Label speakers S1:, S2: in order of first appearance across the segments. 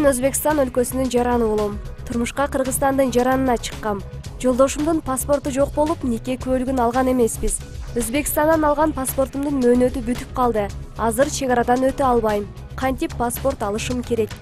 S1: Мен Өзбекстан өлкөсүнүн жараны болом. Турмушка Кыргызстандын жаранына чыккам. Жолдошумдун паспорту жок болуп, нике күбөлүгүн алган эмеспиз. Өзбекстандан алган паспортумдун мөөнөтү бүтүп калды. Азыр чек арадан өтө албайм. Кантип паспорт алышым керек?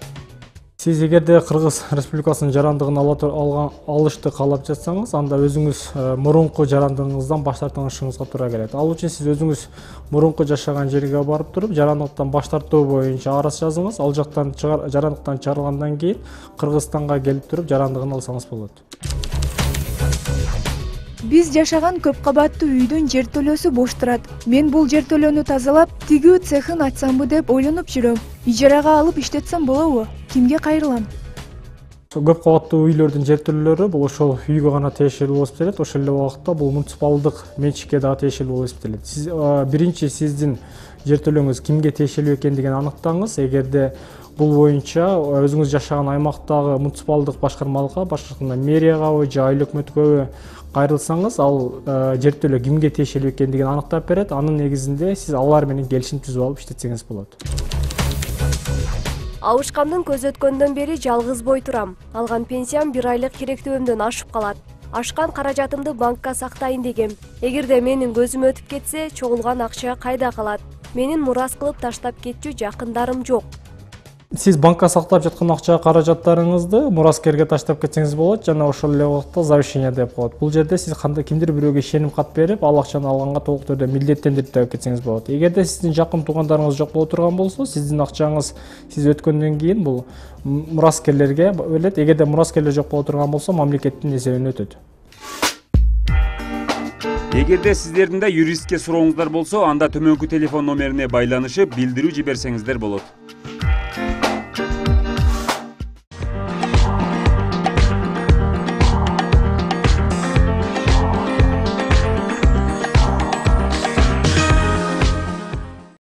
S2: Сиз эгерде Кыргыз Республикасынын жарандыгын алышты каалап жатсаңыз, анда өзүңүз мурунку жарандыгыңыздан баш тартышыңызга туура келет. Ал үчүн сиз өзүңүз мурунку жашаган жерге барып туруп, жарандыктан баш тартуу боюнча арыз жазыңыз. Ал жактан жарандыктан чыгарылгандан кийин Кыргызстанга келип туруп жарандыгын алсаңыз болот.
S3: Биз жашаган көп кабаттуу үйдүн жертөлөсү бош турат. Мен бул жертөлөнү тазалап, тигүү цехин ачсамбы деп ойлонуп жүрөм. Ижарага алып иштетсем болобу? Кимге кайрылам?
S2: Көп кабаттуу үйлөрдүн жертөлөлөрү бул ошол үйгө гана тиешелүү болуп эсептелет. Ошол эле убакытта бул муниципалдык менчикке дагы тиешелүү болуп эсептелет. Сиз биринчи сиздин жертөлөңүз кимге тиешелүү экендигин аныктаңыз. Эгерде бул боюнча өзүңүз жашаган аймактагы муниципалдык башкармалыкка, башкыртканда мэриягабы же айыл өкмөткөбү кайрылсаңыз, ал жертөлө кимге тиешелүү экендигин аныктап берет. Анын негизинде сиз алар менен келишим түзүп алып иштетсеңиз болот.
S1: Абышкамдын көз өткөндөн бери жалгыз бой турам. Алган пенсиям 1 айлык керектөөмдөн ашып калат. Ашкан каражатымды банкка сактайын дегем. Эгерде менин көзүм өтүп кетсе, чогулган акча кайда калат? Менин мурас кылып таштап кетчү жакындарым жок.
S2: Сиз банкка сактап жаткан акча каражаттарыңызды мураскерге таштап кетсеңиз болот, жана ошол эле убакытта завещание деп коет. Бул жерде сиз кимдир бирөөгө ишеним кат берип, ал акчаны алганга толук түрдө милдеттендирип деп кетсеңиз болот. Эгерде сиздин жакын туугандарыңыз жок боло турган болсо, сиздин акчаңыз сиз өткөндөн кийин бул мураскерлерге берилет. Эгерде мураскерлер жок боло турган болсо, мамлекеттин эсебине өтөт.
S4: Эгерде сиздердин да юристке сурооңуздар болсо, анда төмөнкү телефон номерине байланышып билдирүү жиберсеңиздер болот.